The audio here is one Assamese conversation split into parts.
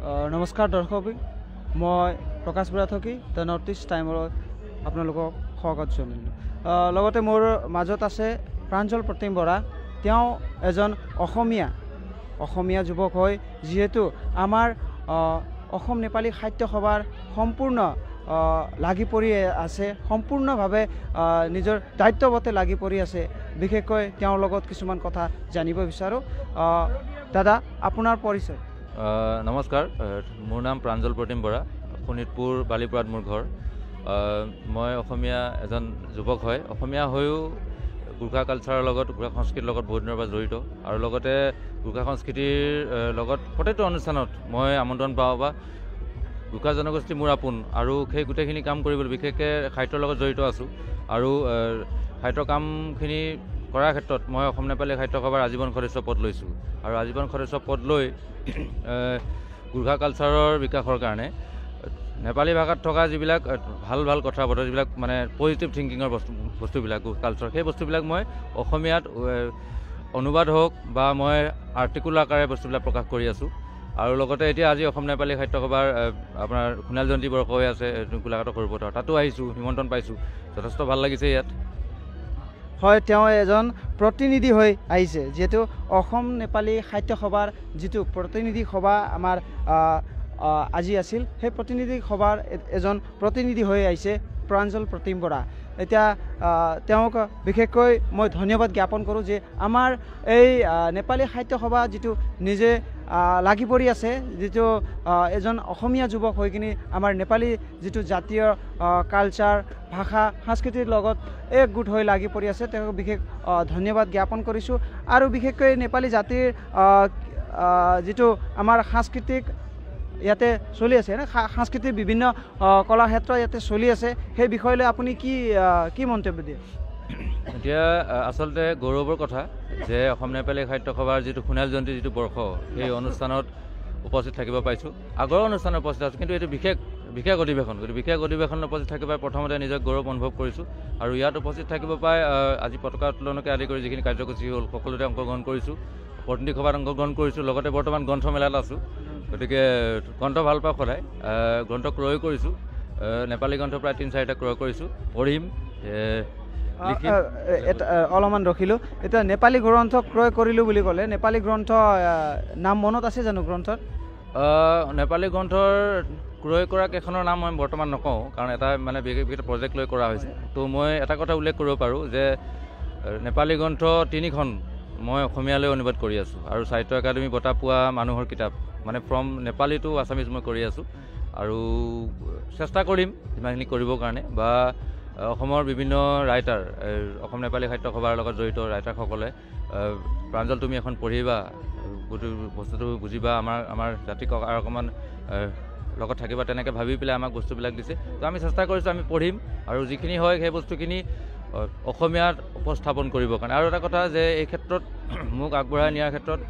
নমস্কাৰ দৰ্শক, মই প্ৰকাশ বৰা থকি দ্য নৰ্থ ইষ্ট টাইমত আপোনালোকক স্বাগত জনালোঁ। লগতে মোৰ মাজত আছে প্ৰাঞ্জল প্ৰতিম বৰা। তেওঁ এজন অসমীয়া যুৱক হয়, যিহেতু আমাৰ অসম নেপালী সাহিত্য সভাৰ সম্পূৰ্ণ লাগি পৰি আছে, সম্পূৰ্ণভাৱে নিজৰ দায়িত্বৱতে লাগি পৰি আছে। বিশেষকৈ তেওঁৰ লগত কিছুমান কথা জানিব বিচাৰোঁ। দাদা, আপোনাৰ পৰিচয়? নমস্কাৰ, মোৰ নাম প্ৰাঞ্জল প্ৰতিম বৰা। শোণিতপুৰ বালিপৰাত মোৰ ঘৰ। মই অসমীয়া এজন যুৱক হয়। অসমীয়া হৈও গোৰ্খা কালচাৰৰ লগত, গোৰ্খা সংস্কৃতিৰ লগত বহুত দিনৰ পৰা জড়িত, আৰু লগতে গোৰ্খা সংস্কৃতিৰ লগত প্ৰত্যেকটো অনুষ্ঠানত মই আমন্ত্ৰণ পাওঁ বা গোৰ্খা জনগোষ্ঠী মোৰ আপোন, আৰু সেই গোটেইখিনি কাম কৰিবলৈ বিশেষকৈ সাহিত্যৰ লগত জড়িত আছোঁ। আৰু সাহিত্যৰ কামখিনি কৰাৰ ক্ষেত্ৰত মই অসম নেপালী সাহিত্য সভাৰ আজীৱন সদস্য পদ লৈছোঁ। আৰু আজীৱন সদস্য পদ লৈ গোৰ্খা কালচাৰৰ বিকাশৰ কাৰণে নেপালী ভাষাত থকা যিবিলাক ভাল কথা বতৰা, যিবিলাক মানে পজিটিভ থিংকিঙৰ বস্তুবিলাক কালচাৰ, সেই বস্তুবিলাক মই অসমীয়াত অনুবাদ হওক বা মই আৰ্টিকুল আকাৰে বস্তুবিলাক প্ৰকাশ কৰি আছোঁ। আৰু লগতে এতিয়া আজি অসম নেপালী সাহিত্য সভাৰ আপোনাৰ সোণাল জয়ন্তী বৰ্ষ হৈ আছে গোলাঘাটৰ সৰুপথাৰ, তাতো আহিছোঁ, নিমন্ত্ৰণ পাইছোঁ, যথেষ্ট ভাল লাগিছে ইয়াত। হয়, তেওঁ এজন প্ৰতিনিধি হৈ আহিছে, যিহেতু অসম নেপালী সাহিত্য সভাৰ যিটো প্ৰতিনিধি সভা আমাৰ আজি আছিল, সেই প্ৰতিনিধি সভাৰ এজন প্ৰতিনিধি হৈ আহিছে প্ৰাঞ্জল প্ৰতিম বৰা। এতিয়া তেওঁক বিশেষকৈ মই ধন্যবাদ জ্ঞাপন কৰোঁ যে আমাৰ এই নেপালী সাহিত্য সভা যিটো নিজে লাগি পৰি আছে, যিটো এজন অসমীয়া যুৱক হৈ কিনি আমাৰ নেপালী যিটো জাতীয় কালচাৰ, ভাষা, সংস্কৃতিৰ লগত একগোট হৈ লাগি পৰি আছে, তেওঁক বিশেষ ধন্যবাদ জ্ঞাপন কৰিছোঁ। আৰু বিশেষকৈ নেপালী জাতিৰ যিটো আমাৰ সাংস্কৃতিক ইয়াতে চলি আছে, সাংস্কৃতিক বিভিন্ন কলাক্ষেত্ৰ ইয়াতে চলি আছে, সেই বিষয় লৈ আপুনি কি মন্তব্য দিয়ে? এতিয়া আচলতে গৌৰৱৰ কথা যে অসম নেপালী সাহিত্য সভাৰ যিটো সোণাল জয়ন্তী যিটো বৰ্ষ, সেই অনুষ্ঠানত উপস্থিত থাকিব পাইছোঁ। আগৰ অনুষ্ঠানত উপস্থিত আছোঁ, কিন্তু এইটো বিশেষ অধিৱেশন, গতিকে বিশেষ অধিৱেশনত উপস্থিত থাকিব পাই প্ৰথমতে নিজক গৌৰৱ অনুভৱ কৰিছোঁ। আৰু ইয়াত উপস্থিত থাকিব পাই আজি পতাকা উত্তোলনকে আদি কৰি যিখিনি কাৰ্যসূচী হ'ল সকলোতে অংশগ্ৰহণ কৰিছোঁ, প্ৰতিনিধি সভাত অংশগ্ৰহণ কৰিছোঁ। লগতে বৰ্তমান গ্ৰন্থমেলাত আছোঁ, গতিকে গ্ৰন্থ ভাল পাওঁ সদায়। গ্ৰন্থ ক্ৰয় কৰিছোঁ, নেপালী গ্ৰন্থ প্ৰায় 3-4টা ক্ৰয় কৰিছোঁ, পঢ়িম। অলপমান ৰখিলোঁ। এতিয়া নেপালী গ্ৰন্থ ক্ৰয় কৰিলোঁ বুলি ক'লে, নেপালী গ্ৰন্থ নাম মনত আছে জানো গ্ৰন্থত? নেপালী গ্ৰন্থৰ ক্ৰয় কৰা কেইখনৰ নাম মই বৰ্তমান নকওঁ, কাৰণ এটা মানে বিশেষ প্ৰজেক্ট লৈ কৰা হৈছে। তো মই এটা কথা উল্লেখ কৰিব পাৰোঁ যে নেপালী গ্ৰন্থ 3খন মই অসমীয়ালৈ অনুবাদ কৰি আছোঁ, আৰু সাহিত্য একাডেমী বঁটা পোৱা মানুহৰ কিতাপ, মানে ফ্ৰম নেপালী টু আছামিজ মই কৰি আছোঁ। আৰু চেষ্টা কৰিম সিমানখিনি কৰিবৰ কাৰণে, বা অসমৰ বিভিন্ন ৰাইটাৰ, অসম নেপালী সাহিত্য সভাৰ লগত জড়িত ৰাইটাৰসকলে প্ৰাঞ্জল তুমি এখন পঢ়িবা, বস্তুটো বুজিবা, আমাৰ জাতিক আৰু অকণমান লগত থাকিবা, তেনেকৈ ভাবি পেলাই আমাক বস্তুবিলাক দিছে। তো আমি চেষ্টা কৰিছোঁ, আমি পঢ়িম, আৰু যিখিনি হয় সেই বস্তুখিনি অসমীয়াত উপস্থাপন কৰিবৰ কাৰণে। আৰু এটা কথা যে এই ক্ষেত্ৰত মোক আগবঢ়াই নিয়াৰ ক্ষেত্ৰত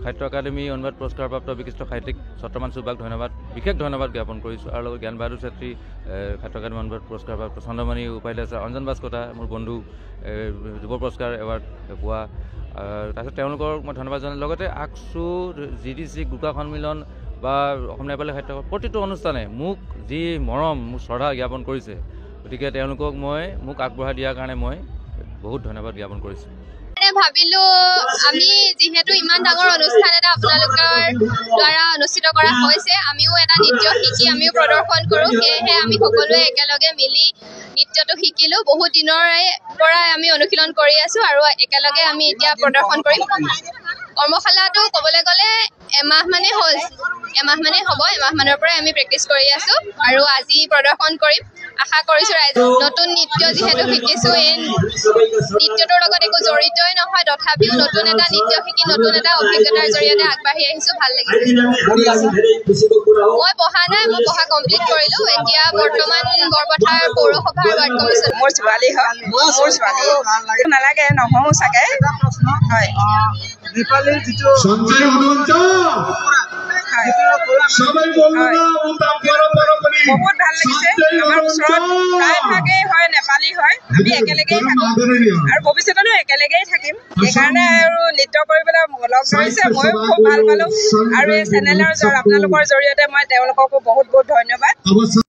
সাহিত্য একাডেমী অনুবাদ পুৰস্কাৰপ্ৰাপ্ত বিশিষ্ট সাহিত্যিক ছত্ৰমান সুবাক বিশেষ ধন্যবাদ জ্ঞাপন কৰিছোঁ। আৰু লগত জ্ঞান বাহাদুৰ চেত্ৰী সাহিত্য একাডেমী অনুবাদ পুৰস্কাৰপ্ৰাপ্ত, চন্দ্ৰমণি উপাধ্যায়, অঞ্জন বাস্কতা মোৰ বন্ধু, যুৱ পুৰস্কাৰ এৱাৰ্ড পোৱা। তাৰপিছত তেওঁলোকক মই ধন্যবাদ জনালোঁ। লগতে আকচু, GDC, গোৰ্খা সন্মিলন বা অসম নেপালী সাহিত্য প্ৰতিটো অনুষ্ঠানে মোক যি মৰম, মোক শ্ৰদ্ধা জ্ঞাপন কৰিছে, গতিকে তেওঁলোকক মোক আগবঢ়াই দিয়াৰ কাৰণে মই বহুত ধন্যবাদ জ্ঞাপন কৰিছোঁ। ভাবিলো আমি যিহেতু ইমান ডাঙৰ অনুষ্ঠান এটা আপোনালোকৰ দ্বাৰা অনুষ্ঠিত কৰা হৈছে, আমিও এটা নৃত্য শিকি আমিও প্ৰদৰ্শন কৰোঁ, সেয়েহে আমি সকলোৱে একেলগে মিলি নৃত্যটো শিকিলোঁ। বহুত দিনৰে পৰাই আমি অনুশীলন কৰি আছোঁ, আৰু একেলগে আমি এতিয়া প্ৰদৰ্শন কৰিম। কৰ্মশালাটো ক'বলৈ গ'লে এমাহ মানেই হ'ব, এমাহমানৰ পৰাই আমি প্ৰেক্টিচ কৰি আছোঁ, আৰু আজি প্ৰদৰ্শন কৰিম। আশা কৰিছোঁ ৰাইজে নতুন নৃত্য যিহেতু শিকিছোঁ, এই নৃত্যটোৰ লগত একো জড়িতই নহয়, তথাপিও নতুন এটা নৃত্য শিকি নতুন এটা অভিজ্ঞতাৰ জৰিয়তে আগবাঢ়ি আহিছোঁ, ভাল লাগিছে। মই পঢ়া নাই, মই পঢ়া কমপ্লিট কৰিলোঁ। এতিয়া বৰ্তমান বৰপথাৰ পৌৰসভাৰ ৱাৰ্ড কমিশ্যন। মোৰ ছোৱালী হয়, নালাগে নহওঁ চাগে। হয়, নেপালীৰ যিটো হয়। বহুত ভাল লাগিছে আমাৰ ওচৰত প্ৰায়ভাগেই হয় নেপালী হয় আমি একেলগেই থাকোঁ আৰু ভৱিষ্যতলৈ একেলগেই থাকিম সেইকাৰণে আৰু নৃত্য কৰিবলৈ লগ ধৰিছে ময়ো খুব ভাল পালোঁ আৰু এই চেনেলৰ আপোনালোকৰ জৰিয়তে মই তেওঁলোককো বহুত বহুত ধন্যবাদ